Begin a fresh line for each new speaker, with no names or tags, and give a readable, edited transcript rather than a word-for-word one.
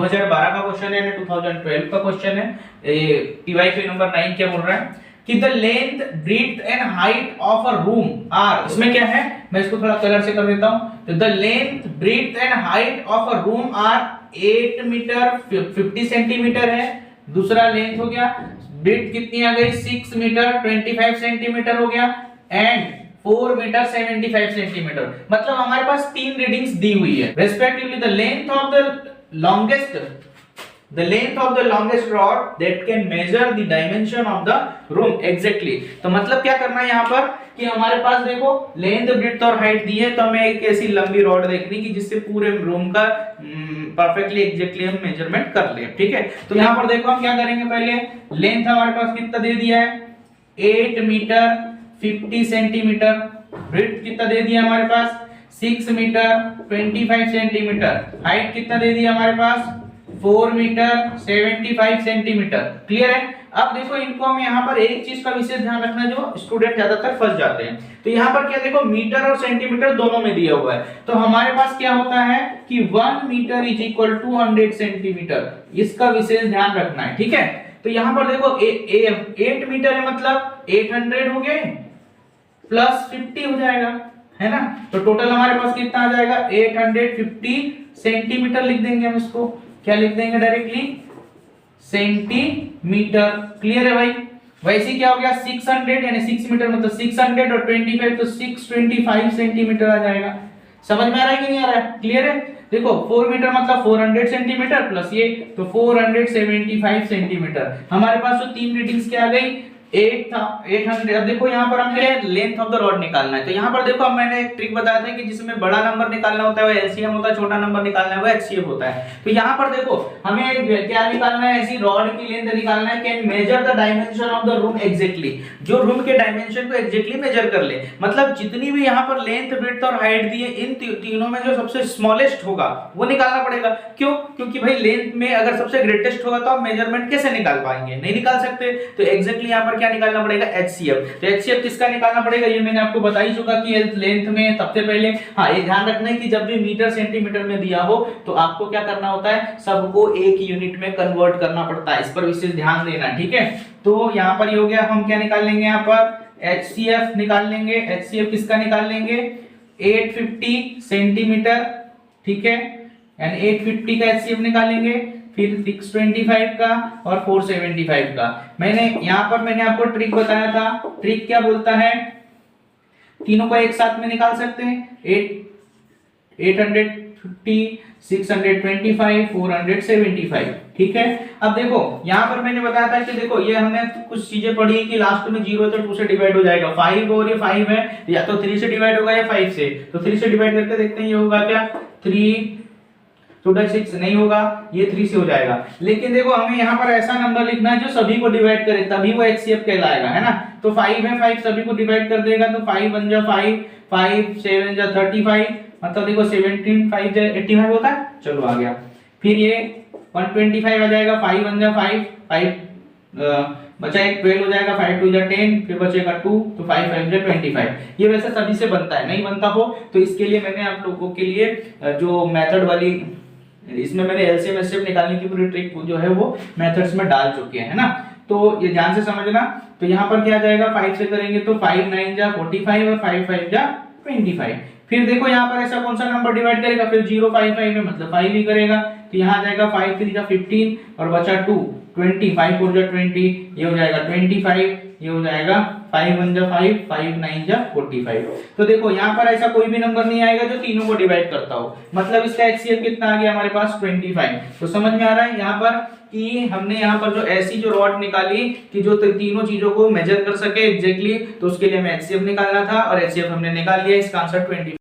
2012 का क्वेश्चन है, 2012 का क्वेश्चन है। पीवाईक्यू नंबर 9 क्या बोल रहा है कि the length, breadth and height of a room are, इसमें क्या है, मैं इसको थोड़ा कलर से कर देता हूं। तो the length, breadth and height of a room are 8 metre 50 centimetre है। दूसरा लेंथ हो गया, ब्रीथ कितनी आ गई 6 मीटर 25 सेंटीमीटर हो गया, एंड 4 मीटर 75 सेंटीमीटर। मतलब हमारे पास तीन रीडिंग्स दी हुई है। Respectively the length of the longest rod that can measure the dimension of the room exactly। तो मतलब क्या करना है यहाँ पर कि हमारे पास देखो लेंथ, ब्रीथ और हाइट दी है, तो हमें एक ऐसी लंबी रॉड देखनी कि जिससे पूरे रूम का परफेक्टली एग्जैक्टली हम मेजरमेंट कर ले। ठीक है, तो यहाँ पर देखो हम क्या करेंगे, पहले लेंथ हमारे पास कितना दे दिया है 8 मीटर 50 सेंटीमीटर, ब्रीथ कितना दे दिया हमारे पास 6 मीटर 25 सेंटीमीटर, हाइट कितना दे दिया हमारे पास 4 मीटर 75 सेंटीमीटर। क्लियर है। अब देखो इनको हम यहाँ पर एक चीज का विशेष ध्यान रखना, जो स्टूडेंट ज्यादातर फंस जाते हैं। तो यहाँ पर क्या देखो मीटर और सेंटीमीटर दोनों में दिया हुआ है, तो हमारे पास क्या होता है कि 1 metre is equal to 100 centimetre, इसका विशेष ध्यान रखना है। ठीक है, तो यहाँ पर देखो 8 मीटर है मतलब 800 हो गए प्लस 50 हो जाएगा, है ना। तो टोटल हमारे पास कितना आ जाएगा 850 सेंटीमीटर लिख देंगे हम इसको, क्या लिख देंगे डायरेक्टली सेंटीमीटर। क्लियर है भाई। वैसे क्या हो गया 600 यानी 6 मीटर मतलब 600 और 25 तो 625 सेंटीमीटर आ जाएगा। समझ में आ रहा है कि नहीं आ रहा है? क्लियर है। देखो 4 मीटर मतलब 400 सेंटीमीटर प्लस ये तो 475 सेंटीमीटर। हमारे पास जो तीन रीडिंग्स क्या आ गई 800। अब देखो यहाँ पर हमें लेंथ ऑफ द रॉड निकालना है, तो यहाँ पर देखो मैंने एक ट्रिक बताया था कि जिसमें बड़ा नंबर निकालना होता है वो एलसीएम होता है, छोटा नंबर निकालना है वो एचसीएफ होता है। तो यहाँ पर देखो हमें क्या निकालना है, ऐसी रॉड की लेंथ निकालना है, can measure the dimension of the room exactly, जो रूम के डायमेंशन को एग्जैक्टली मेजर कर ले। मतलब जितनी भी यहाँ पर लेंथ, ब्रेड्थ और हाइट दी है, इन तीनों में जो सबसे स्मॉलेस्ट होगा वो निकालना पड़ेगा। क्यों? क्योंकि भाई लेंथ में अगर सबसे ग्रेटेस्ट होगा तो आप मेजरमेंट कैसे निकाल पाएंगे, नहीं निकाल सकते। तो एग्जैक्टली यहाँ पर क्या निकालना पड़ेगा एचसीएफ। तो एचसीएफ किसका निकालना पड़ेगा ये मैंने आपको बता ही चुका कि लेंथ में सबसे पहले हाँ ये ध्यान रखना है कि जब भी मीटर सेंटीमीटर में दिया हो तो आपको क्या करना होता है, सबको एक यूनिट में कन्वर्ट करना पड़ता है, इस पर विशेष ध्यान देना। ठीक है, तो यहाँ पर ये हो गया। हम क्या निकाल लेंगे यहाँ पर एचसीएफ निकाल लेंगे। एचसीएफ किसका निकाल लेंगे 850 सेंटीमीटर। ठीक है, यानी 850 का एचसीएफ निकालेंगे, फिर 625 का और 475 का। यहाँ पर मैंने आपको ट्रिक बताया था। ट्रिक क्या बोलता है, तीनों को एक साथ में निकाल सकते हैं 850 625 475। ठीक है, अब देखो यहाँ पर मैंने बताया था कि देखो ये हमने कुछ चीजें पढ़ी कि लास्ट में 0 है तो 2 से डिवाइड हो जाएगा। 5 और ये 5 है, या तो 3 से डिवाइड होगा या 5 से। तो 3 से डिवाइड करके देखते हैं ये होगा क्या 3 टोटल 6 नहीं होगा, ये 3 से हो जाएगा। लेकिन देखो हमें यहाँ पर ऐसा नंबर लिखना है जो सभी को डिवाइड करे, तभी वो एचसीएफ कहलाएगा, है ना। तो 5 है, 5 सभी को डिवाइड कर देगा तो 5 1 जा 5, 5 7 जा 35, मतलब देखो 17 5 जा 85 होता है। चलो आ गया। फिर ये 125 आ जाएगा, 5 1 जा 5, 5 बचा एक 12 हो जाएगा, 5 2 जा 10, फिर बचेगा 2 तो 5 5 जा 25। ये वैसे सभी से बनता है, नहीं बनता हो तो इसके लिए मैंने आप लोगों के लिए जो मेथड वाली, इसमें मैंने एलसीएम एचसीएफ निकालने की पूरी ट्रिक जो है वो मेथड्स में डाल चुके हैं, है ना। तो ये ध्यान से समझना। तो यहाँ पर क्या जाएगा 5 से करेंगे तो 5 9 जा 45 और 5 5 जा 25। फिर देखो यहाँ पर ऐसा कौन सा नंबर डिवाइड करेगा, फिर 0 5 5 में मतलब 5 ही करेगा। तो यहाँ आ जाएगा 5 3 जा 15 और बचा 2 20, 5 4 जा 20, ये हो जाएगा 25, ये हो जाएगा 5 1 जा 5, 5 9 जा 45। तो देखो यहाँ पर ऐसा कोई भी नंबर नहीं आएगा जो तीनों को डिवाइड करता हो, मतलब इसका एचसीएफ कितना आ गया हमारे पास 25। तो समझ में आ रहा है यहाँ पर कि हमने यहाँ पर जो ऐसी जो रॉड निकाली कि जो तीनों चीजों को मेजर कर सके एग्जैक्टली, तो उसके लिए हमें एचसीएफ निकालना था और एचसीएफ हमने निकाल लिया। इसका आंसर 25